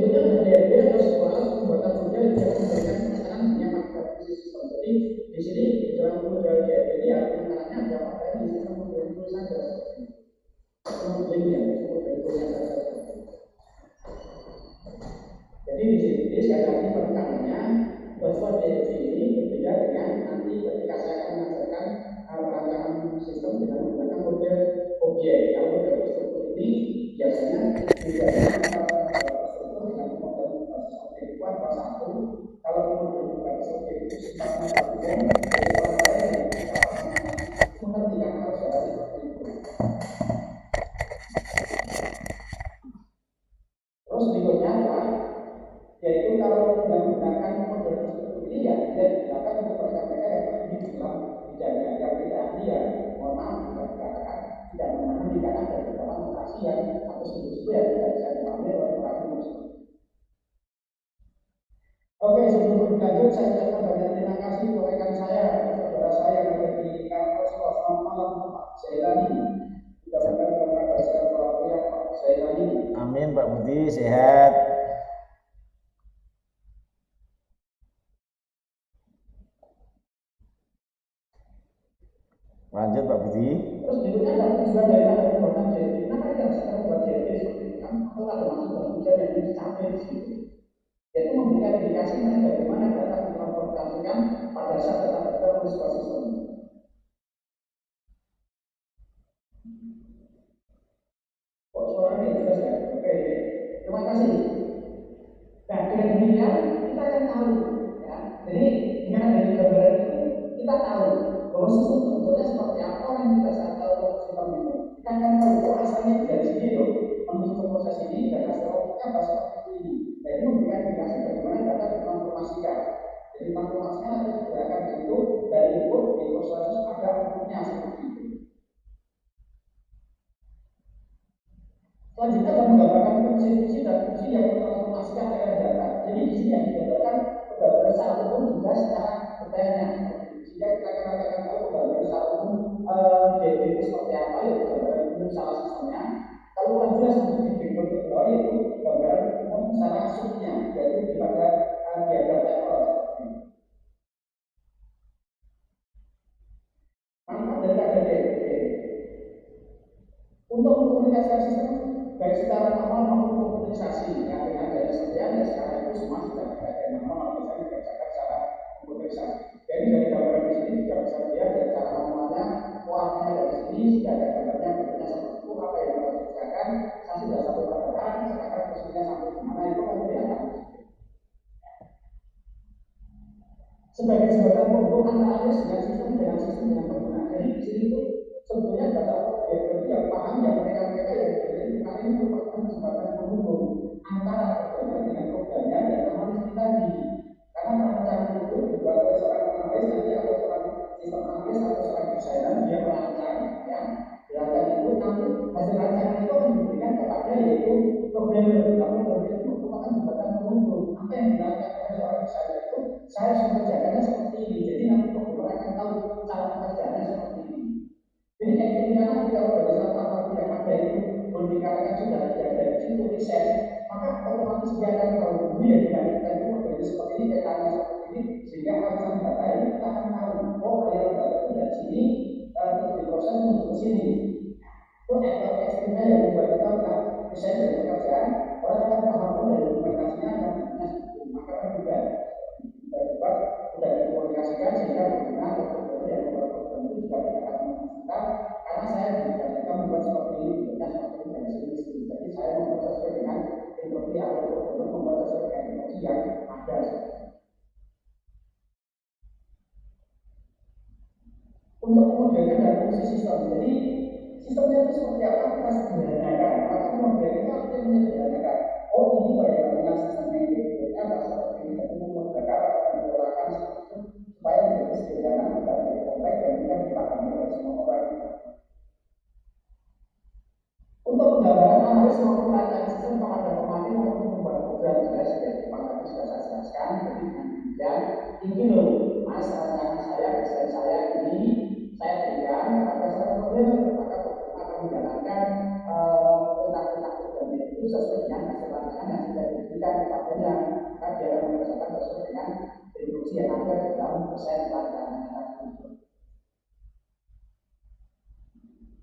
sebetulnya HDRD atau soal pembuatan model yang memberikan pasangan hanya pada sistem. Jadi di sini dalam model HDRD ini ya penekanan ada pada di sistem model itu saja. Modelnya model itu saja. Jadi di sini sekali lagi penekanannya bahwa HDRD ini berbeda dengan nanti ketika saya akan mengajarkan perancangan sistem dengan menggunakan model objek. Kalau model struktur ini biasanya digunakan satu, kalau kemudian berbagai objek itu sifatnya umum, mengertikan harus ada seperti itu. Terus berikutnya adalah, yaitu kalau yang menggunakan model struktur ini ya tidak digunakan untuk mereka-mereka yang ingin dalam bidangnya yang tidak ahli ya, mohon maaf tidak dikatakan tidak memahami karena ada beberapa notasi yang atau simbol-simbol yang tidak bisa dipahami oleh orang umum. Oke, sebelum lebih lanjut, saya ucapkan banyak terima kasih untuk rekan saya, saudara saya yang ada di kampus. Selamat malam, Pak Zailani. Kita sampai mengadakan peraturan Pak Zailani. Amin, Pak Budi, sehat. Lanjut, Pak Budi. Terus berikutnya adalah tujuan dari pembuatan JD. Kenapa kita harus membuat JD seperti itu? Kan kalau ada maksud dan tujuan yang dicapai di situ, yaitu memberikan indikasi mengenai bagaimana data ditransformasikan pada saat data terdapat di sebuah sistem. Kok suaranya jelas ya? Oke, terima kasih. Nah, dengan demikian kita akan tahu, ya. Jadi dengan adanya gambaran itu kita tahu bahwa sistem bentuknya seperti apa yang kita saat tahu sistem itu. Kita akan tahu bahwa asalnya dari sini loh, menuju proses ini dan hasil outputnya seperti ini. Jadi memberikan indikasi bagaimana data ditransformasikan. Jadi transformasikan atau digerakkan di situ dari input di proses ada outputnya seperti itu. Selanjutnya adalah menggambarkan fungsi-fungsi dan fungsi yang mentransformasikan aliran data. Jadi di sini yang digambarkan pembagian secara umum juga secara detailnya. Sehingga kita akan tahu pembagian secara umum JD itu seperti apa, yaitu gambaran umum salah sistemnya. Kalau kurang jelas untuk di background ke bawah yaitu gambaran umum secara subnya, yaitu di pada diagram level. Manfaat dari KDD untuk mengkomunikasikan sistem baik secara normal maupun komputerisasi ya dengan data sekian ya sekarang itu semua sudah ada normal bisa dikerjakan secara komputerisasi. Jadi dari gambaran di sini juga bisa dilihat dari cara manualnya, warnanya dari sini sudah ada gambarnya bentuknya seperti itu, apa yang harus dikerjakan. Saya sudah sampai pada sekarang posisinya sampai di mana itu kan kelihatan. Sebagai jembatan penghubung antara analis dengan sistem dengan pengguna. Jadi di sini itu sebetulnya data objek yang paham yang mereka yang ini merupakan jembatan penghubung antara programnya dengan programnya dan analis kita tadi. Karena perancangan itu dibuat oleh seorang analis nanti atau seorang sistem analis atau seorang desainer dia merancang ya. Dirancang itu nanti hasil rancangan itu akan diberikan kepada yaitu programmer. Programmer itu merupakan jembatan penghubung. Apa yang dirancang oleh seorang desainer itu saya harus mengerjakannya seperti ini. Jadi nanti programmer akan tahu cara mengerjakannya seperti ini. Jadi eksternalnya kalau dari satu apapun yang ada itu boleh dikatakan sudah tidak ada di situ riset, maka otomatis dia akan tahu dulu ya dinamika itu menjadi seperti ini, petanya seperti ini, sehingga aliran data ini kita akan tahu oh aliran data itu dari sini terus diproses menuju ke sini. Itu eksternal yang membuat kita melakukan riset dan pekerjaan orang akan paham dari dokumentasinya akan bentuknya seperti ini. Maka kan juga kita coba sudah dikomunikasikan sehingga pengguna atau pengguna yang membuat program itu juga tidak akan menghasilkan karena saya juga kita membuat seperti ini bentuknya seperti ini dari sini. Jadi saya membuat sesuai dengan instruksi atau program membuat sesuai dengan instruksi yang ada. Untuk memodelkan dan fungsi sistem, jadi sistemnya itu seperti apa kita sederhanakan. Maka model itu artinya menyederhanakan. Oh ini bagaimana sistemnya itu adalah seperti ini. Jadi memudahkan atau memudahkan sistem supaya menjadi sederhana, tidak menjadi kompleks dan mudah dipahami oleh semua orang. Untuk penggambaran analis maupun rancangan sistem kepada pemakai maupun membuat program jelas seperti tadi sudah saya jelaskan. Jadi dengan demikian ini loh mas rancangan saya, desain saya ini saya berikan kepada seorang programmer, maka programmer akan menjalankan perintah-perintah programnya itu sesuai dengan hasil rancangan yang sudah diberikan. diberikan di tabelnya, maka dia akan mengerjakan sesuai dengan instruksi yang ada di dalam dosen rancangannya tadi.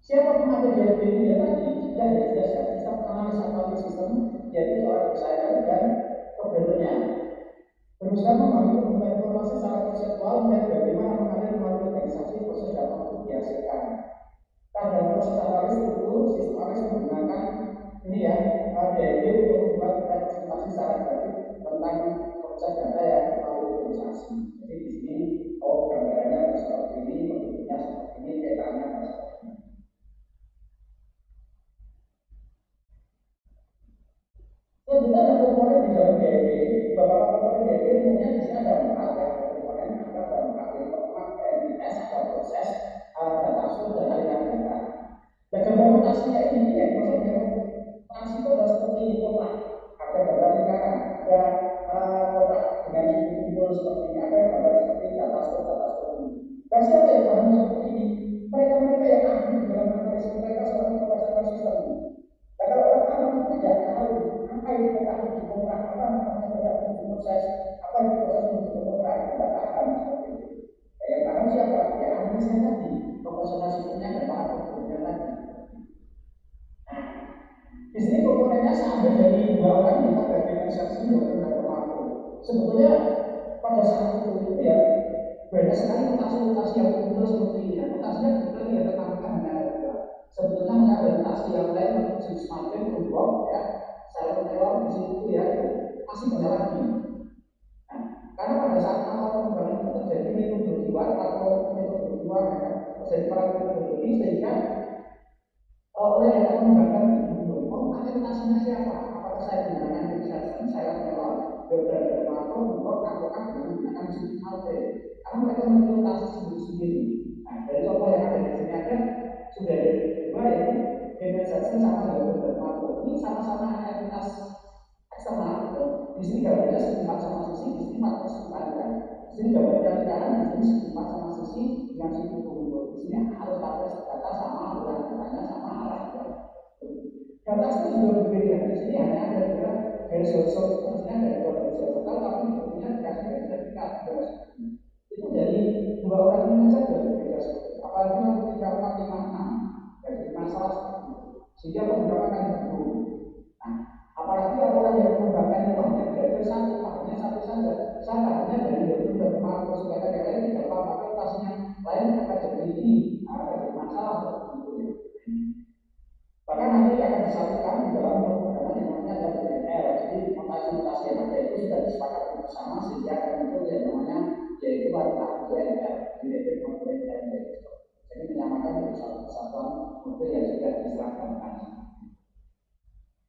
Siapa pemakai DLP ini? Ya tadi, ya jelas ya, sistem analis atomic system, yaitu seorang desainer dan programmernya. Berusaha memahami pembentukan informasi secara konseptual, melihat bagaimana mengalir melalui organisasi proses dan output dihasilkan. Nah, dalam proses analis itu, sistem analis menggunakan ini ya, DLP untuk membuat representasi secara grafik tentang proses data yang melalui organisasi. Jadi di sini, gambarannya ada seperti ini, bentuknya seperti ini, petanya ada seperti ini. Selanjutnya ada komponen di dalam DLP. Beberapa komponen DLP umumnya di sini ada 4 ya, ada komponen ada 4. Yang pertama entitas, ada proses, data store dan aliran data. Nah, gambar notasinya ini yang dimaksud dengan notasi itu adalah seperti ini kotak. Ada gambar lingkaran, ada kotak dengan simbol seperti ini, ada gambar seperti data store ini. Dan siapa yang paham seperti ini? Mereka-mereka yang ahli di dalam analisis, mereka seorang profesional sistem. Nah, kalau orang awam itu tidak tahu apa itu kotak menuju kontrak, apa namanya kotak menuju proses, apa itu proses menuju kontrak, itu tidak paham seperti itu. Nah, yang paham siapa? Ya analisnya tadi, profesional sistemnya dan para programmernya tadi. Nah, di sini komponennya saya ambil dari 2 orang, kita bagian Insertion, Hilton dan Marco. Sebetulnya pada saat itu ya banyak sekali notasi-notasi yang muncul seperti ini. Ya. Notasinya kebetulan yang tertampilkan hanya ada 2. Sebetulnya masih ada notasi yang lain seperti James Martin, Rumbock, ya, Sharon Taylor di situ ya, itu masih banyak lagi. Nah, karena pada saat awal pengembangan itu terjadi metodologi war atau metodologi war ya, terjadi para metodologi sehingga orang yang akan mengembangkan ini mau pakai notasinya siapa? Apakah saya menggunakan Insertion, Sharon Taylor, Jordan dan Marco, Rumbock, ataukah dengan menggunakan James Martin? Karena mereka memiliki notasi sendiri-sendiri. Nah, dari contoh yang ada di sini ada sudah ada kedua yaitu Insertion sama Hilton dan Marco. Ini sama-sama entitas eksternal itu di sini gambarnya segi 4 sama sisi, di sini 4 sisi panjang. Di sini gambarnya lingkaran, di sini segi 4 sama sisi dengan sisi punggul. Di sini harus pakai data sama, aliran datanya sama, arah juga. Data itu juga berbeda. Di sini hanya ada 2 garis horizontal, di sini ada 2 garis horizontal, tapi bentuknya dikasih garis vertikal. Itu dari 2 orang ini saja sudah berbeda seperti itu. Apalagi nanti 3, 4, 5, 6 ya jadi masalah seperti itu. Sehingga pengembang akan bingung. Nah, apalagi kalau orang yang mengembangkan itu hanya belajar satu, pahamnya satu saja. Saya pahamnya dari Hilton dan Marco, sedangkan yang lain tidak paham pakai notasi yang lain akan jadi ini, akan jadi masalah seperti itu ya. Bahkan nanti akan disatukan di dalam pemrograman yang namanya adalah DNL. Jadi notasi-notasi yang ada itu sudah disepakati bersama sehingga akan muncul yang namanya yaitu adalah DNL, Directed Model Language. Jadi menyamakan dari satu kesatuan model yang sudah diseragamkan.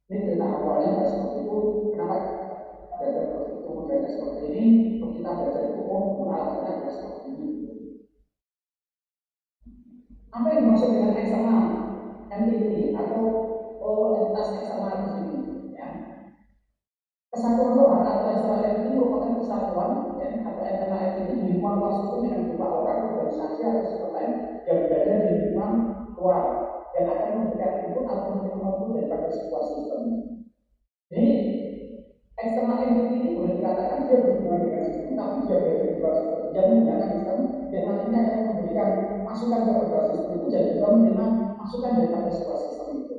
Ini cerita awalnya adalah seperti itu. Kenapa belajar itu modelnya seperti ini? Untuk kita belajar itu, alasannya adalah seperti ini. Apa yang dimaksud dengan eksternal entity atau entitas eksternal di sini? Ya. Kesatuan luar atau external entity merupakan kesatuan ya, atau internal entity di lingkungan luar sistem yang berupa orang, organisasi atau sistem lain yang berada di lingkungan luar yang akan memberikan input atau menerima output daripada sebuah sistem. Jadi eksternal entity ini boleh dikatakan dia berhubungan dengan sistem, tapi dia berada di luar sistem. Dia menggunakan sistem yang nantinya akan memberikan masukan kepada sistem itu dan juga menerima masukan daripada sebuah sistem itu.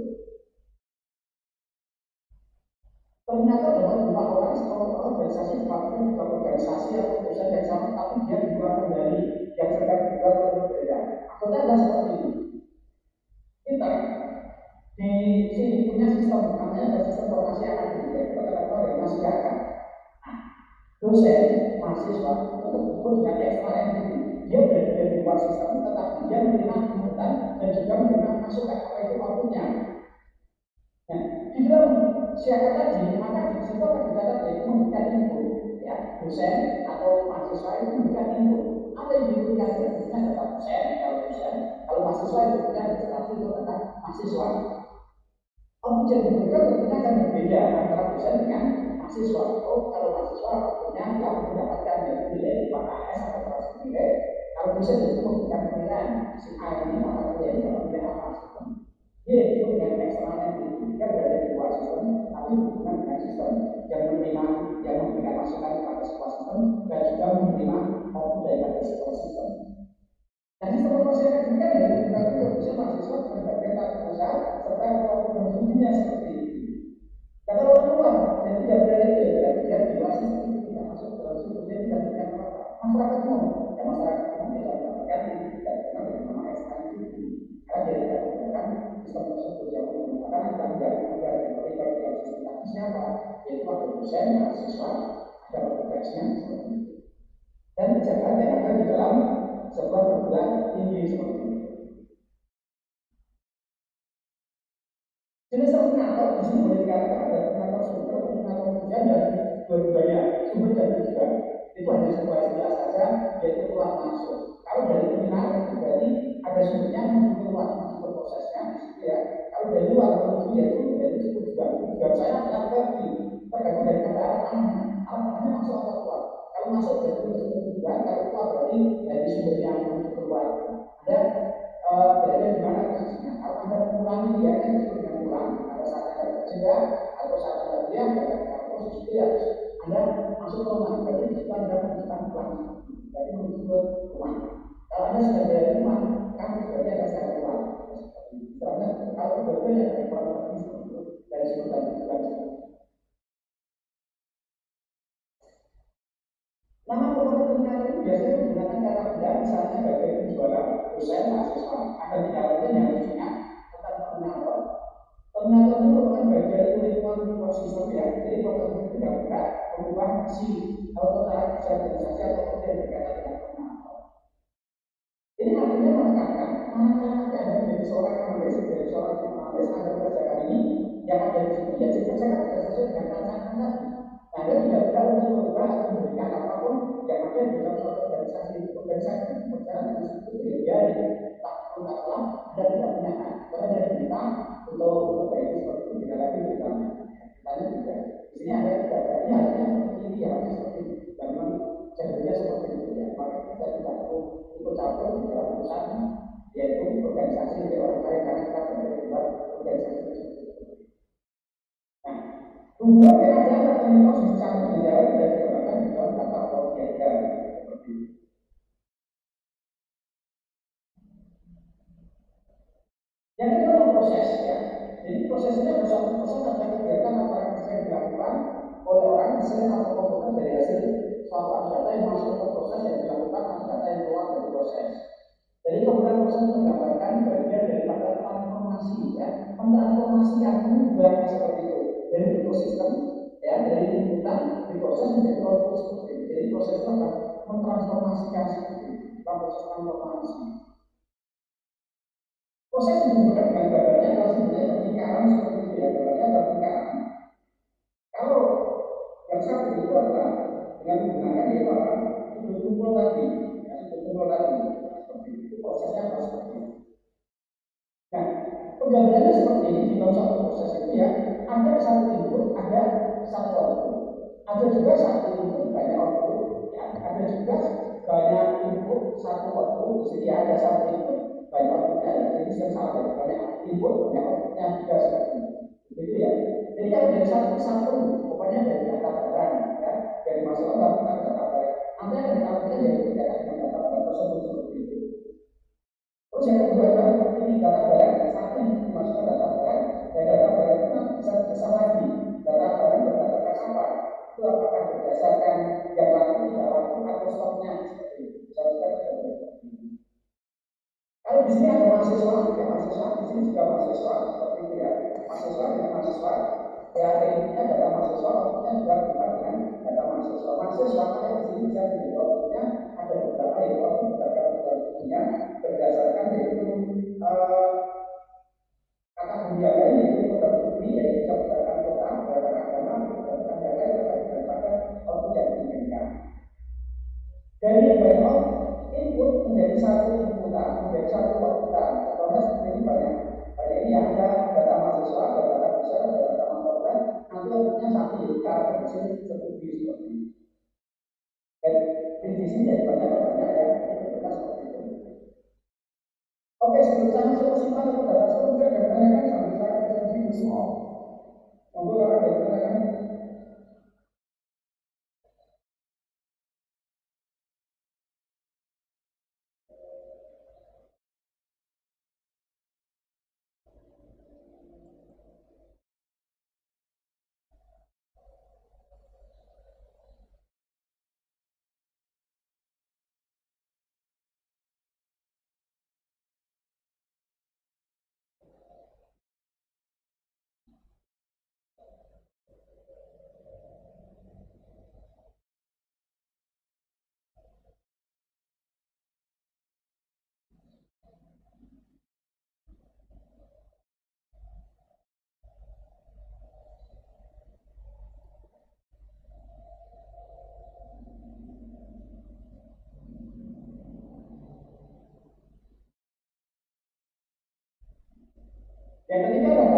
Ternyata dapat berupa orang atau organisasi, departemen, juga organisasi atau perusahaan yang sama, tapi dia di luar kendali, yang sedang dibuat oleh berbeda. Maksudnya adalah seperti ini. Kita di sini punya sistem, namanya adalah sistem informasi akademik, yaitu kata-kata dari masyarakat. Nah, dosen, mahasiswa itu disebut dengan external entity. Dia berada di luar sistem, tetapi dia menerima inputan dan juga menerima masukan, apa itu outputnya. Nah, di dalam siapa tadi, maka di situ akan dicatat yaitu memberikan input. Ya, dosen atau mahasiswa itu memberikan input. Apa yang diinputkan? Ya, tentunya data dosen, kalau mahasiswa itu tentunya registrasi itu data mahasiswa. Output yang diberikan tentunya akan berbeda antara dosen dengan mahasiswa. Oh, kalau mahasiswa outputnya adalah mendapatkan yaitu nilai berupa KS atau transfer nilai. Kalau dosen itu memberikan penilaian si A ini mata kuliah ini dapat nilai apa? Dia disebut dengan external entity. Dia berada di luar sistem, tapi berhubungan dengan sistem. Yang menerima dosen, mahasiswa, ada petugasnya seperti itu. Dan pejabat yang ada di dalam sebuah perguruan tinggi seperti itu. Jenis terminator di sini boleh dikatakan ada terminator sumber, terminator tujuan, dan dua-duanya sumber dan tujuan. Itu hanya sebuah istilah saja, yaitu keluar masuk. Kalau dari terminal itu berarti ada sumbernya menuju keluar, menuju ke prosesnya di situ ya. Kalau dari luar menuju yaitu tujuan. Tujuan saya adalah pergi, tergantung daripada arah panahnya. Arah panahnya masuk atau keluar. Kalau masuk berarti menuju ke tujuan, kalau keluar berarti dari sumbernya menuju keluar. Ada berada di mana posisinya. Kalau Anda pulang ini ya, kan disebut dengan pulang. Pada saat Anda bekerja atau saat Anda kuliah, berada di kampus, di situ ya, terus Anda masuk ke rumah. Berarti di situ Anda menunjukkan pulang. Berarti menuju ke rumah. Kalau Anda sedang dari rumah, kampus berarti Anda sedang keluar. Istilahnya, kalau kedua-duanya dari kurang lebih seperti itu, dari sumber dan tujuan. Nama komponen terminator itu biasanya menggunakan kata benda, misalnya bagian penjualan, dosen, mahasiswa. Ada 3 penting yang harus diingat tentang terminator. Terminator itu merupakan bagian lingkungan ekosistem ya. Jadi properti itu yang bergerak mengubah fungsi atau cara kerja organisasi atau kerja yang berkaitan dengan terminator. Ini artinya menekankan manakala nanti Anda menjadi seorang analis, menjadi seorang tim analis, Anda mengerjakan ini, yang ada di situ ya dikerjakan sudah sesuai dengan rancangan tadi. Nah, Anda tidak berhak untuk merubah atau memberikan apapun yang ada di dalam suatu organisasi. Organisasi itu berjalan dengan struktur berliari. Tak perlu tak salah, Anda tidak punya hak. Karena Anda diminta untuk memperbaiki seperti itu, tidak lagi ceritanya. Ceritanya tidak. Di sini Anda tidak berhak, ini harusnya seperti ini, harusnya seperti ini. Dan memang jadinya seperti itu ya. Maka kita tidak perlu ikut campur di dalam urusan yaitu organisasi milik orang lain karena kita berada di luar organisasi tersebut. Nah, hubungan yang ada antara terminator sisi satu dengan yang lain tidak digambarkan di dalam kata atau diagram seperti itu. Yang kedua adalah proses ya. Jadi proses ini adalah suatu proses atau kegiatan antara kerja yang dilakukan oleh orang mesin atau komputer dari hasil suatu arus data yang masuk ke proses yang dilakukan arus data yang keluar dari proses. Jadi kemudian proses menggambarkan bagian daripada transformasi ya, mentransformasi yang mengubahnya seperti itu dari bentuk sistem ya, dari inputan diproses menjadi output seperti itu. Jadi proses itu adalah mentransformasikan seperti itu, proses transformasi. Proses ditunjukkan dengan gambarnya adalah simbolnya lingkaran seperti itu ya, gambarnya adalah lingkaran. Kalau yang satu itu adalah dengan menggunakan yaitu apa? Sudut kumpul tadi, ya, sudut kumpul tadi, nah, seperti itu. Prosesnya adalah seperti itu. Nah, penggambarannya seperti ini di dalam satu proses itu ya, ada satu input, ada satu output. Ada juga satu input banyak output, ya, ada juga banyak input satu output. Di sini ya ada satu input banyak outputnya ya. Jadi yang salah ya, banyak input banyak outputnya juga seperti itu. Gitu ya. Jadi kalau dari satu ke satu, pokoknya dari data barang ya, dari masalah kita ke data barang. Nanti akan ditampilkan yang berkaitan dengan data barang tersebut seperti itu. Terus yang kedua adalah seperti ini, data barang satu yang dimasukkan data barang, dan data barang itu nanti bisa dipisah lagi. Data barang berdasarkan apa? Itu apakah berdasarkan yang laku, tidak laku, atau stoknya seperti itu. Bisa juga terjadi seperti ini. Kalau di sini ada mahasiswa, ya mahasiswa, di sini juga mahasiswa, seperti itu ya. Mahasiswa dengan mahasiswa, ya ada inputnya data mahasiswa, outputnya juga berupa dengan data mahasiswa. Mahasiswa maka di sini bisa menjadi outputnya ada beberapa yaitu output berdasarkan perguruan tingginya, berdasarkan yaitu kategori yang lain yaitu program studi, yaitu bisa berdasarkan kota, berdasarkan agama, berdasarkan yang lain tergantung daripada output yang diinginkan. Dari banyak input menjadi satu inputan, menjadi satu outputan. Contohnya seperti ini banyak ini ya, ada data mahasiswa, ada data dosen, ada data mata kuliah, nanti outputnya satu yaitu karakter hasil studi seperti ini. Dan di sini jadi banyak ya, jadi bentuknya seperti itu. Oke, sebelum saya masuk ke simpan atau data store, mungkin ada pertanyaan sambil saya presentasi dulu. Monggo kalau ada yang bertanya.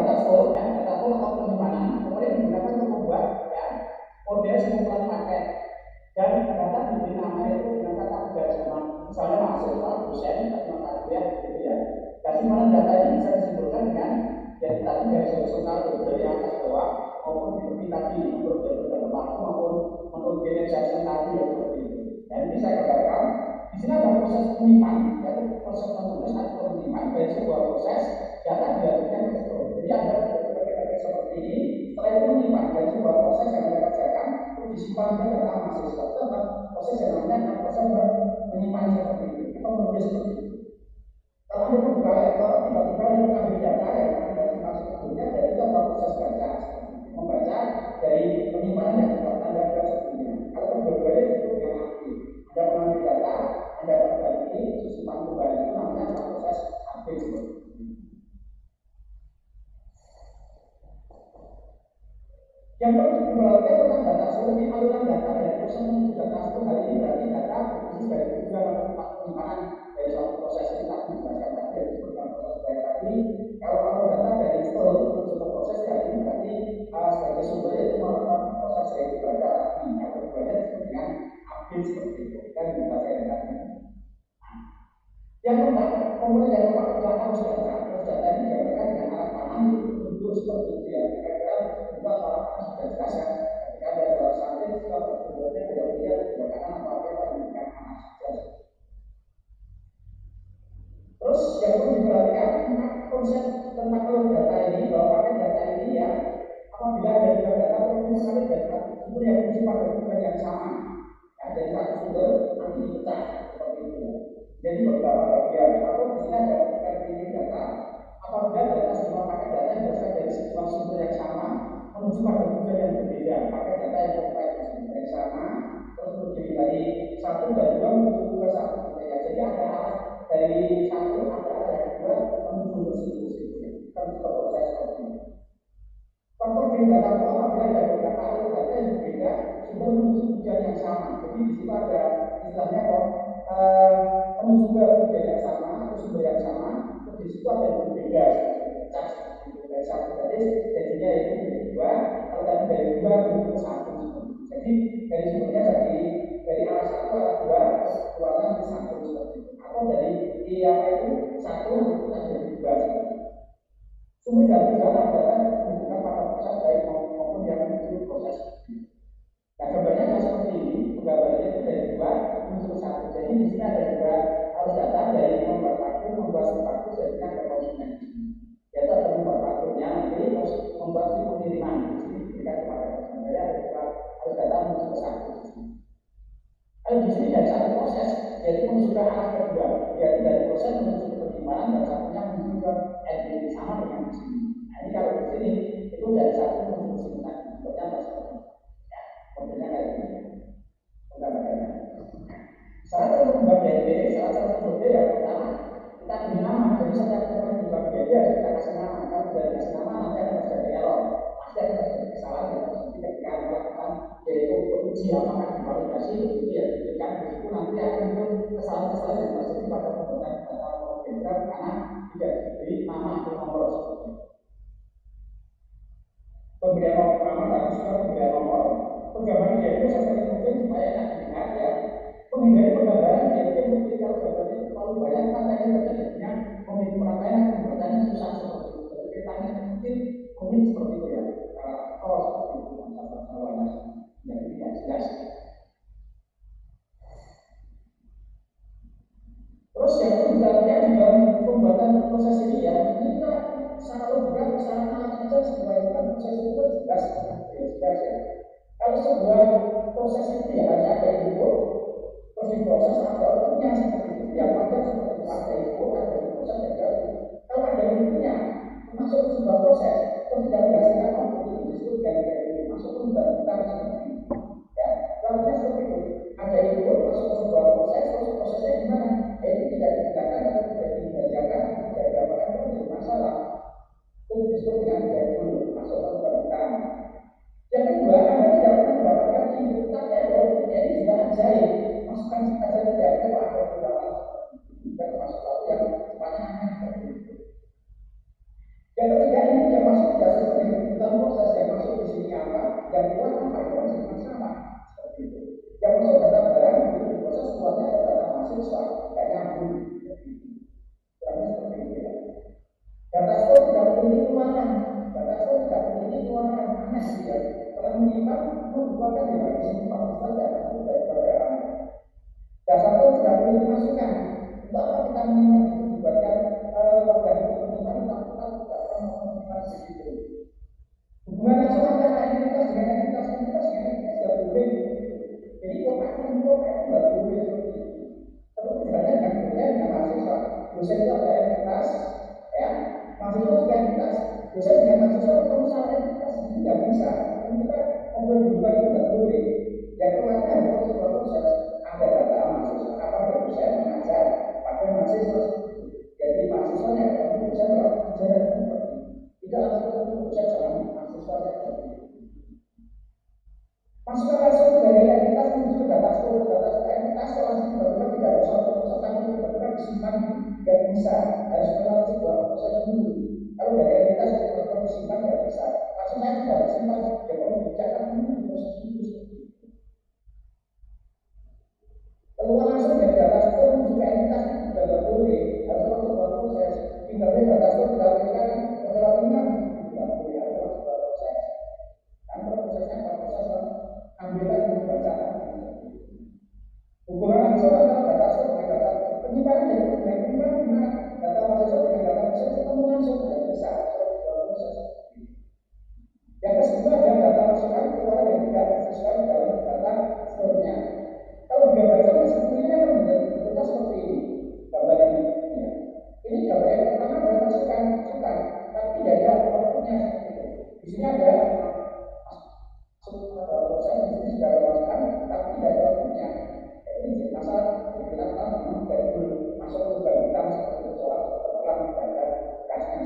data store, atau penyimpanan, kemudian digunakan untuk membuat ya, model simulasi paket. Dan data diberi nama yaitu dengan kata kegajaman. Misalnya mahasiswa, dosen, tadi mata kuliah, gitu ya. Dan simpanan data ini bisa disimbolkan dengan ya tadi garis horizontal kode yang atas bawah maupun di tepi tadi menurut jalur dalam waktu maupun menurut generasi tadi ya seperti itu. Dan ini saya gambarkan. Di sini ada proses menyimpan, yaitu proses menulis atau menyimpan dari sebuah proses data dilanjutkan ke store. Jadi Anda ketik seperti ini, setelah itu menyimpan dari sebuah proses yang Anda kerjakan, terus disimpan ke data mahasiswa. Itu adalah proses yang namanya proses menyimpan seperti itu, atau menulis seperti itu. Kalau Anda membuka laptop, tiba-tiba Anda mengambil data yang Anda simpan sebelumnya, berarti itu adalah proses baca, membaca dari penyimpanan yang sudah Anda buat sebelumnya. Kalau kedua-duanya disebut dengan update. Anda mengambil data, Anda perbaiki, terus simpan kembali, itu namanya adalah proses update seperti itu. Yang perlu diperhatikan tentang data store ini aliran data dari proses menuju data store. Hal ini berarti data berisi dari tujuan atau tempat penyimpanan dari suatu proses ini tadi dijelaskan tadi yang disebut dengan proses baik tadi. Kalau alur data dari store menuju ke proses ya ini berarti sebagai sumber yaitu merupakan proses yaitu baca tadi. Yang keduanya disebut dengan update seperti itu. Kan dijelaskan tadi. Yang keempat, komponen yang keempat adalah arus data. Arus data ini digambarkan dengan alat panah itu bentuk seperti itu ya. Kira-kira bentuk atau alat panah sudah jelas ya. Ketika Anda jalan sampai, setelah bentuknya belok kiri atau belok kanan atau apa yang menunjukkan arah jelas. Terus yang perlu diperhatikan konsep tentang alur data ini bahwa paket data ini ya apabila ada dua data perlu mengalir dari satu sumber yang menuju pada tujuan yang sama. Ya, dari satu sumber nanti dipecah seperti itu ya. Jadi beberapa bagian atau di sini ada pilih data. Apabila data semua paket data yang berasal dari sebuah sumber yang sama menuju pada tujuan yang berbeda, paket data yang kompleks yang sama terus terdiri dari satu dan dua menuju ke satu gitu ya. Jadi ada arah dari satu ada arah yang kedua menuju ke situ ya. Kan juga proses seperti itu. Faktor game data itu apabila ada beberapa alur data yang berbeda sumber menuju tujuan yang sama. Jadi di situ ada istilahnya kok menuju ke tujuan yang sama atau sumber yang sama, terus di situ ada yang berbeda seperti pecah seperti itu dari satu garis jadinya itu menjadi dua, kalau tadi dari dua menuju ke satu seperti itu. Jadi dari sumbernya dari arah satu arah dua terus keluarnya nanti satu seperti itu, atau dari apa itu satu nanti pecah jadi dua seperti itu. Sumber dan tujuan data menunjukkan pada proses baik maupun yang menuju proses. Nah, gambarnya adalah seperti ini. Penggambarannya itu dari dua menuju ke satu. Jadi di sini ada dua arus data dari membuat parkur, membuat si parkur, jadinya ke konsumen. Yaitu akan membuat parkurnya nanti terus membuat si pengiriman. Di sini diberikan kepada konsumen. Jadi ada dua arus data menuju ke satu. Kalau di sini dari satu proses, yaitu menuju ke arah kedua, yaitu dari proses menuju ke penyimpanan dan satunya menuju ke NPT sama dengan di sini. Nah ini kalau di sini itu dari satu menuju ke sini tadi, bentuknya adalah seperti itu. Ya, modelnya kayak gini. Penggambarannya. Syarat untuk membuat DNP, salah satu metode yang pertama kita beri nama. Jadi setiap komponen di dalam DNP harus kita kasih nama. Kalau tidak dikasih nama nanti akan terjadi error. Pasti akan terjadi kesalahan yang terjadi ketika Anda lakukan yaitu uji apakah divalidasi begitu ya diberikan di situ nanti akan muncul kesalahan-kesalahan yang terjadi pada pembuatan data program karena tidak diberi nama atau nomor seperti itu. Pemberian nama tadi sudah pemberian nomor. Penggambaran DNP sesering mungkin supaya enak dilihat ya. Menghindari penggambaran DNP mungkin kalau gambarnya itu terlalu banyak maka tentunya jadinya memiliki penampilan atau pembacanya susah seperti itu. Jadi petanya kecil rumit seperti itu ya. Kalau seperti itu bahasa Jawanya jadi tidak jelas. Terus yang perlu diperhatikan di dalam pembuatan proses ini ya, ini kita secara logika atau secara nalar saja sebuah itu kan proses itu kan jelas, ya jelas ya. Kalau sebuah proses itu ya hanya ada input, terus diproses ada outputnya seperti itu yang wajar seperti itu ada input, ada diproses, ada output. Kalau ada inputnya masuk ke sebuah proses, terus tidak menghasilkan output itu disebut dengan masuk ke lubang hitam seperti itu. Ya, artinya seperti itu. Ada input masuk ke sebuah proses, terus prosesnya gimana? Itu tidak digunakan atau tidak dikerjakan atau tidak diapakan itu menjadi masalah. Itu disebut dengan black hole, masuk ke lubang hitam. Yang kedua, Anda tidak pernah mendapatkan input, tapi ada outputnya. Ini juga ajaib. Masukkan saja tidak ada kok ada perubahan seperti itu. Juga termasuk sesuatu yang sifatnya aneh seperti itu. Yang ketiga, input yang masuk Dasar pun sudah memiliki masukan. Untuk apa kita menyimpan itu dibuatkan wadah untuk menyimpan, tapi kita tidak pernah mau menyimpan di situ. Hubungan langsung antara entitas dengan entitas ya boleh seperti itu. Jadi kota itu nggak boleh seperti itu. Seperti halnya dengan dosen dengan mahasiswa. Dosen itu ada entitas, ya. Mahasiswa juga entitas. Dosen dengan mahasiswa ketemu salah entitas itu nggak bisa. Kalau kita ngobrol di luar itu nggak boleh. Yang keluarnya seperti sebuah proses. Ada data mahasiswa, apa ada dosen mengajar pada mahasiswa. Jadi mahasiswanya ketemu dosen lewat pengajaran seperti itu. Tidak langsung ketemu dosen sama mahasiswanya seperti itu. Masukan langsung dari entitas menuju ke data store, entitas kalau langsung tiba-tiba tidak ada suatu proses tapi tiba-tiba disimpan tidak bisa, harus melewati sebuah proses dulu. Kalau dari entitas tiba-tiba disimpan tidak bisa. Langsung saya sudah disimpan, ya perlu dicatat dulu di proses itu. Keluar langsung dari data store menuju ke entitas itu juga tidak boleh, harus lewat sebuah proses. Tinggalnya data store tinggal kali lewat ini kan tidak boleh, harus lewat sebuah proses. Karena prosesnya adalah proses ambilkan dulu bacaan. Hubungan langsung antara data store dengan data penyimpanan dan penyimpanan gimana? Data mahasiswa dengan data dosen ketemu langsung tidak bisa. Proses. Yang kedua ada data masukan keluar yang tidak disesuaikan dalam data store-nya. Kalau digambarkan sebetulnya kan bentuknya seperti ini. Gambar ini. Ya. Ini gambar yang pertama adalah masukan, tapi tidak ada outputnya seperti itu. Di sini ada proses di sini sudah ada masukan, tapi tidak ada outputnya. Ini jadi masalah. Kita tahu memang tidak boleh masuk ke lubang hitam seperti itu, soal terang tidak ada kasnya.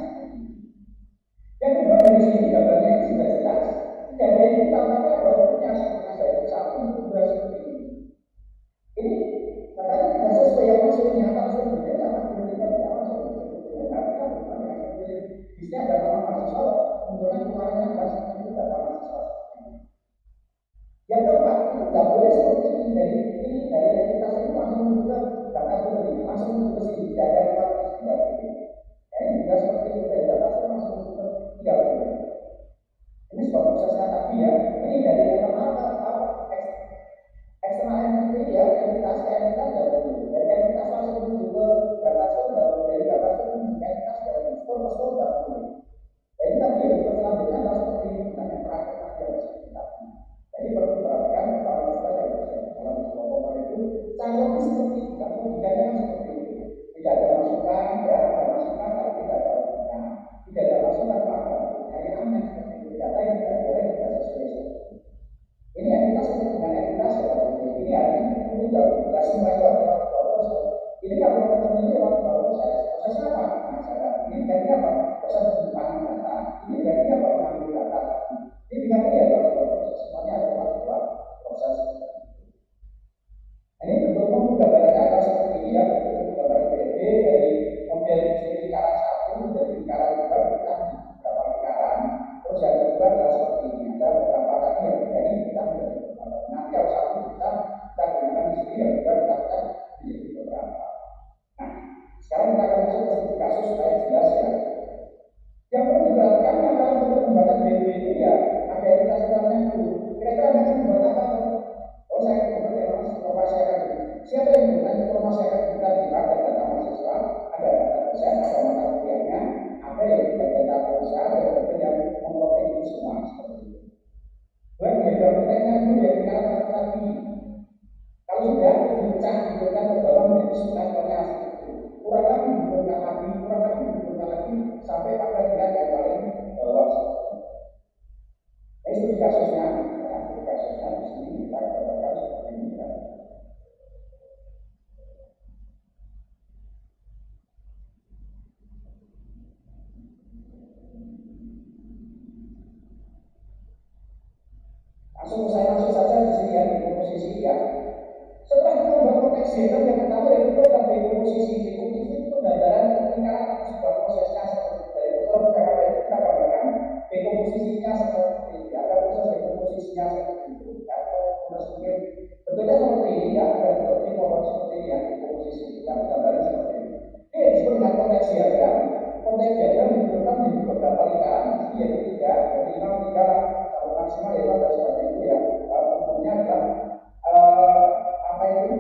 Yang kedua dari sini gambarnya ini sudah jelas, tidak ada yang hitam, tapi ada outputnya seperti ada itu satu, itu dua seperti ini. Ini katanya tidak sesuai yang masuk ini antara sebelumnya sama sebelumnya tidak masuk. Sebelumnya artinya bagaimana yang sebelumnya. Di sini ada nama mahasiswa, kemudian keluarannya adalah seperti itu data mahasiswa. Yang keempat itu nggak boleh seperti ini dari entitas ini langsung menuju ke data store ini, langsung menuju ke sini, tidak ada keluar ke sini nggak boleh. Ini juga seperti itu dari data store langsung menuju ke tidak boleh. Ini sebuah prosesnya tadi ya. Ini dari internal ke eksternal entity ya, entitas ke entitas nggak boleh. Dari entitas langsung menuju ke data store nggak boleh. Dari data store menuju ke entitas nggak boleh. Store ke store nggak boleh. Jadi tadi ya, selanjutnya adalah seperti ini, bukan yang terakhir tadi ada seperti tadi. Jadi perlu diperhatikan kalau misalnya dari dalam sebuah komponen itu cara seperti itu, kan logikanya kan seperti itu. Tidak ada masukan, ya ada masukan, tapi tidak ada masukan. Tidak ada masukan, ada dari aneh seperti itu. Data yang tidak boleh tidak sesuai. Ini entitas ketemu dengan entitas ya boleh. Ini artinya ini tidak semua itu adalah proses. Ini kalau ketemu ini adalah proses. Prosesnya apa? Pengajaran. Ini berarti apa? Proses penyimpanan data. Ini berarti apa? Mengambil data. Ini dikatakan ya adalah proses. Semuanya adalah sebuah proses. Ini bentuk umum gambarannya adalah seperti ini ya. Bentuk gambaran BD dari model lingkaran satu menjadi lingkaran dua kita beberapa lingkaran. Terus yang kedua adalah seperti ini. Ada beberapa tadi yang dari kita menjadi beberapa. Nanti yang satu kita gunakan di sini yang juga kita menjadi beberapa. Nah, sekarang kita akan masuk ke studi kasus supaya jelas ya. Yang perlu diperhatikan dalam bentuk pembuatan BD itu ya ada entitas luarnya dulu. Kira-kira Anda akan membuat apa? Oh saya akan membuat informasi akan siapa yang menggunakan informasi akan kita dilihat dari data mahasiswa, ada data dosen, ada mata kuliahnya, ada yang bagian data usaha, ada bagian yang memplotting itu semua seperti itu. Buat diagram pertanyaan dulu yang lingkaran satu tadi. Kalau sudah dipecah, dihidupkan ke bawah menjadi sublevelnya seperti itu. Kurang lagi dihidupkan lagi sampai pada tingkat yang paling bawah. Ini studi kasusnya, ya, studi kasusnya di sini kita gambarkan seperti ini ya. Saya langsung saja di sini ya, di komposisi ya. Setelah kita membuat konteks diagram yang pertama yang kedua adalah dekomposisi. Dekomposisi itu penggambaran lingkaran atau sebuah prosesnya seperti itu. Dari program Jakarta itu kita gambarkan dekomposisinya seperti ini. Ada proses dekomposisinya seperti itu. Ya, proses mungkin bentuknya seperti ini ya. Ada bentuk tripoton seperti ini ya. Dekomposisi kita gambaran seperti ini. Ini disebut dengan konteks diagram. Konteks diagram dibentukkan menjadi beberapa lingkaran. Di sini yaitu 3, dari 5 lingkaran sampai maksimal yaitu ada sebagainya itu ya. Umumnya adalah apa itu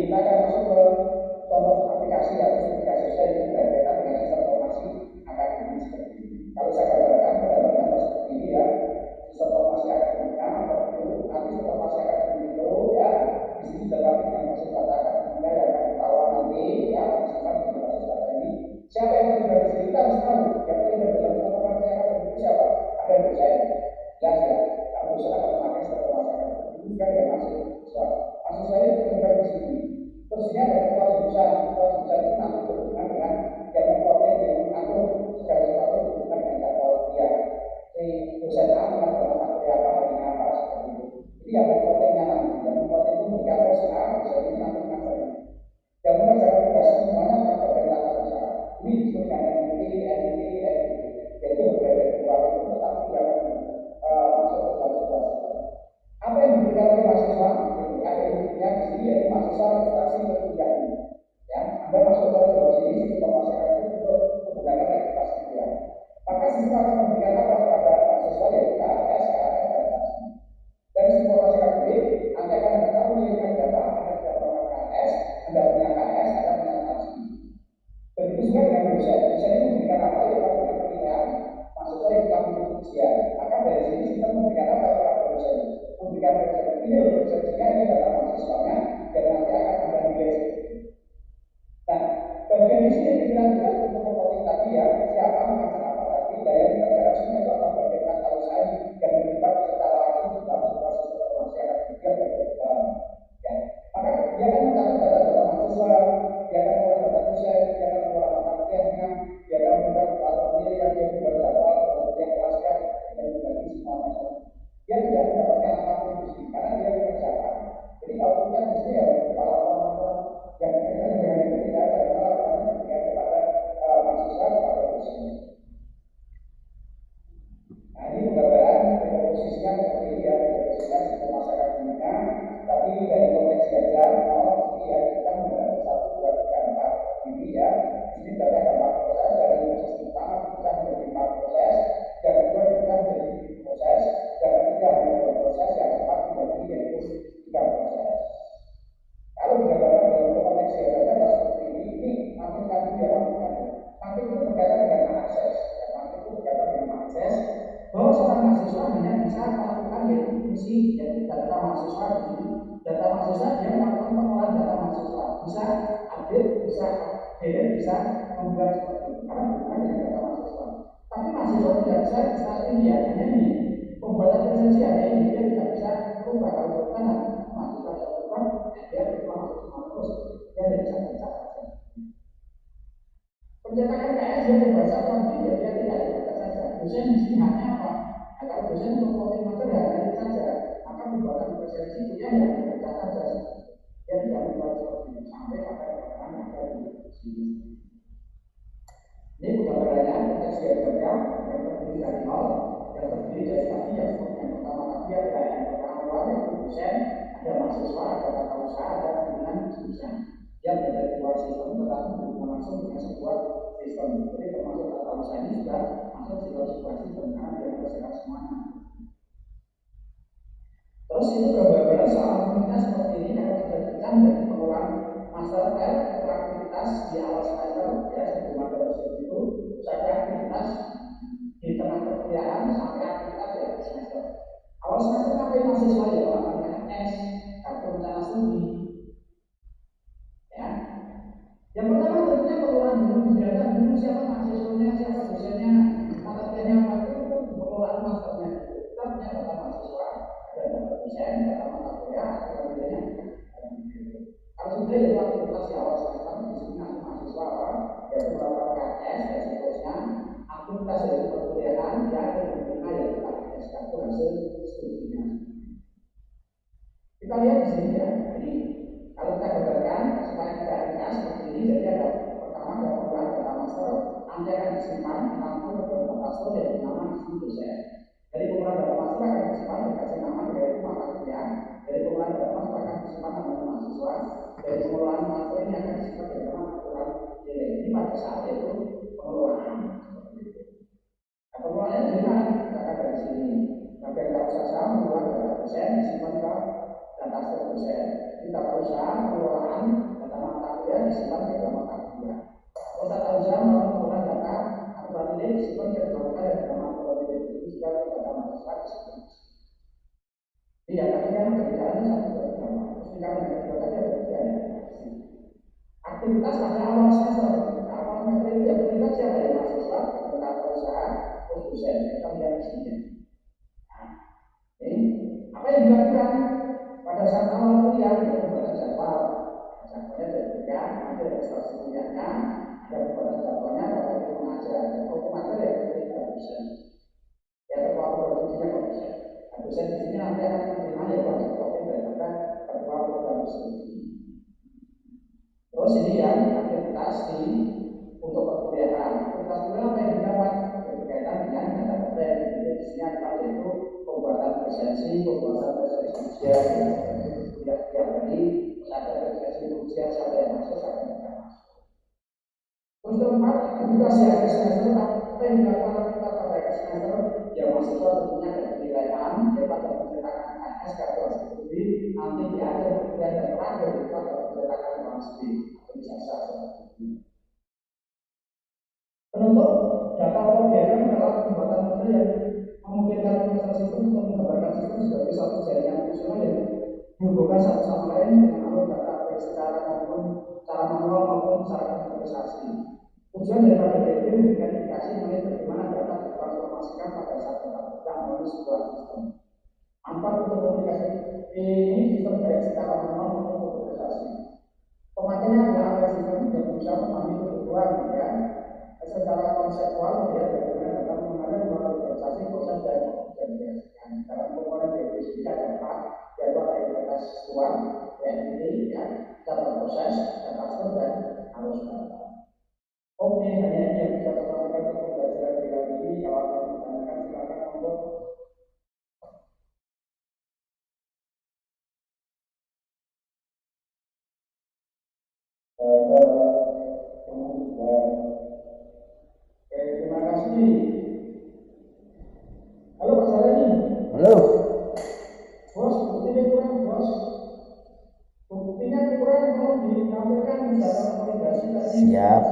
kita akan masuk ke contoh aplikasi atau studi kasus lain itu berkaitan dengan sistem informasi akademik seperti ini. Kalau saya gambarkan, gambarnya adalah seperti ini ya. Sistem informasi akademiknya seperti itu. Nanti sistem informasi akademik itu ya di sini dilengkapi dengan basis data akademiknya yang akan ketahuan nanti ya disimpan di basis data ini. Siapa yang terlibat di sini kita harus tahu yang terlibat dalam sistem informasi akademik itu siapa? Ada dosen, jelas ya. Karena dosen akan memakai sistem informasi akademik itu juga dengan mahasiswa. Mahasiswa ini terlibat di sini. Terus ini ada ketua jurusan. Ketua jurusan itu nanti berhubungan dengan yang memplotting, yang mengatur segala sesuatu yang berhubungan dengan jadwal kuliah. Si dosen A mengajar mata kuliah apa, harinya apa, seperti itu. Jadi yang memplottingnya nanti, yang memplotting itu memberitahu si A, dosen ini nanti mengajar ini. Yang mengerjakan tugas itu semuanya atas bagian tata usaha. Ini disebut dengan MIT, NIT, NIT. Yaitu yang berada di luar itu, tetapi dia akan masuk ke dalam sebuah sistem. Apa yang diberikan oleh mahasiswa? Gitu ya, intinya di sini yaitu mahasiswa registrasi ke kuliah ini. Ya, Anda masuk ke dalam sini sistem informasi akademik untuk menggunakan registrasi kuliah. Maka sistem akan memberikan apa kepada mahasiswa yaitu KRS, KRS dan taksi. Dari sistem informasi akademik nanti akan Anda tahu nilainya berapa, Anda bisa melakukan KRS, Anda punya KRS, Anda punya taksi. Begitu juga dengan dosen. Dosen ini memberikan apa? Yaitu dengan penilaian mahasiswa yang telah mengikuti ujian. Maka dari sini sistem memberikan apa kepada dosen? Memberikan referensi. Ini loh referensinya, ini data mahasiswanya yang nanti akan Anda nilai seperti itu. Nah, bagian di sini pimpinan tugas untuk memvoting tadi ya, siapa mengajar apa tadi, dan yang dikerjakan semua itu adalah bagian tata usaha yang terlibat secara langsung di dalam sebuah sistem informasi akademik yang bagian ya. Maka dia akan mencatat data-data mahasiswa, dia akan mengolah data dosen, dia akan mengolah mata kuliahnya, dia akan memberikan atau penilaian, dia membuat jadwal kuliah kelasnya, dan membagi semuanya seperti itu. Dia tidak mendapatkan apapun di sini karena dia yang mengerjakan. Jadi outputnya di sini ya berupa laporan-laporan yang kaitannya dengan itu tidak ada karena laporannya diberikan kepada mahasiswa kepada dosen. Nah ini penggambaran komposisinya seperti ini ya, komposisinya sistem informasi akademiknya. Tadi dari konteks diagram 0 di sini ya dipecah menjadi 1, 2, 3, 4 seperti ini ya. Di sini berarti ada 4 proses, dari proses pertama dipecah menjadi 4 proses, yang kedua dipecah menjadi 7 proses, yang ketiga hanya 2 proses, yang keempat dibagi yaitu 3 proses. Kalau digambarkan dalam konteks diagramnya adalah seperti ini mampirkan dulu ya, mampirkan ya. Mampir itu berkaitan dengan akses, ya, mampir itu berkaitan dengan akses bahwa seorang mahasiswa hanya bisa melakukan yaitu fungsi yaitu data mahasiswa di sini. Data mahasiswa dia melakukan pengolahan data mahasiswa, bisa update, bisa update, bisa membuat seperti itu karena berhubungan dengan data mahasiswa. Tapi mahasiswa tidak bisa registrasi ini ya, hanya ini pembuatan presensi hanya ini, dia tidak bisa berubah. Kalau berubah nanti mahasiswa bisa berubah, dia berubah masuk semua terus, dia tidak bisa berubah saja. Pencetakan KS dia dibaca lagi, dia tidak dibaca saja. Dosen di sini hanya apa? Nah, kalau dosen untuk voting master hanya itu saja, maka pembuatan presensi kuliah ya hanya baca saja. Dia tidak membuat seperti itu sampai pada keterangan yang ada di sini. Ini penggambarannya, konteks diagramnya yang terdiri dari nol, yang terdiri dari tadi yang seperti yang pertama tadi adalah yang pertama yaitu dosen, ada mahasiswa, ada tata usaha, ada pimpinan jurusan. Dia berada di luar sistem tetapi berhubungan langsung dengan sebuah sistem. Jadi termasuk tata usaha ini sudah masuk di dalam sebuah sistem karena dia mengerjakan semuanya. Terus itu gambaran soal rumitnya seperti ini kalau sudah dipecah menjadi pengolahan master tab itu aktivitas di awal semester ya sebelum ada dosen itu terus ada aktivitas di tengah perkuliahan sampai aktivitas di akhir semester. Awal semester ngapain mahasiswa ya melakukan KRS kartu rencana studi ya. Yang pertama tentunya pengelolaan dulu, didata dulu siapa mahasiswanya, siapa dosennya, mata kuliahnya apa itu pengelolaan masternya dulu. Kita punya data mahasiswa, ada data dosen, data mata kuliah, ada nilainya. Kalau sudah yaitu aktivitas di awal semester di sini nanti mahasiswa apa, yaitu melakukan KS dan seterusnya. Aktivitas yaitu perkuliahan, ya ada yang kelima yaitu KPS, kartu hasil studinya. Kita lihat di sini ya, ini kalau kita gambarkan supaya tidak ringkas seperti ini, jadi ada pertama ada pengolahan data master, nanti akan disimpan ditampung ke dalam data store yaitu nama di sini dosen. Dari pengolahan data master akan disimpan dikasih nama yaitu mata kuliah. Dari pengolahan data master akan disimpan namanya mahasiswa. Dari pengelolaan master ini akan disimpan dari nama aturan nilai. Ini pada saat yaitu pengelolaan seperti itu. Nah, pengelolaannya dari mana diceritakan dari sini. Bagian kalau saja mengelola data dosen disimpan ke data store dosen. Jadi tata usaha pengelolaan data mata kuliah disimpan ke dalam mata kuliah. Kalau tata usaha melakukan pengolahan data aturan nilai disimpan ke dalam file yang bernama aturan nilai itu juga data mahasiswa disimpan. Jadi yang tadi kan ada bicaranya 1, 2, 3, 4. Terus bicara yang kedua tadi ada 3 ya. Aktivitas pada awal semester. Awal semester itu yang terlibat siapa ya? Mahasiswa, tata usaha, terus dosen. Kita lihat di sini. Nah, ini apa yang dilakukan pada saat awal kuliah? Ya pembuatan jadwal. Jadwalnya diberikan, nanti ada instruksi kuliahnya, ada pembuatan jadwalnya, ada yang mengajar. Dan kalau mengajar ya ketika dosen. Ya ketua program studinya dosen. Nah, dosen di sini nanti akan menerima ya wajib profil daripada ketua program studi. Terus ini yang aktivitas untuk perkuliahan. Aktivitas kuliah apa yang didapat berkaitan dengan data konten. Jadi di sini adalah yaitu pembuatan presensi ujian. Kuliah tadi ada presensi ujian siapa yang masuk, siapa yang tidak masuk. Terus keempat, edukasi akhir semester. Apa yang dilakukan aktivitas pada akhir semester? Ya mahasiswa tentunya ada penilaian, dapat mencetakan AS kartu studi. Nanti di akhir perkuliahan dan terakhir itu ada pencetakan transkrip atau ijazah seperti ini. Penutup data pembelajaran adalah pembuatan model yang memungkinkan proses sistem untuk menggambarkan sistem sebagai satu jaringan fungsional yang dihubungkan satu sama lain dengan alur data baik secara maupun secara manual maupun secara komputerisasi. Tujuan daripada DB memberikan indikasi mengenai bagaimana data ditransformasikan pada saat data bergerak melalui sebuah sistem. Manfaat untuk komunikasi ini sistem baik secara manual maupun komputerisasi. Pemakainya adalah API sistem yang berusaha memahami kebutuhan ya. Secara konseptual melihat bagaimana data mengalir melalui organisasi proses dan diaplikasikan. Dalam komponen DB ada 4, yaitu ada identitas luar, entity, ya, data proses, data store dan arus data. Oke, hanya ini yang bisa saya sampaikan untuk pembelajaran di hari ini. Kalau ada yang ditanyakan silakan monggo. Terima kasih. Halo Pak Saleni. Halo. Bos, buktinya kurang bos. Buktinya kurang, tolong ditampilkan data validasi tadi. Siap.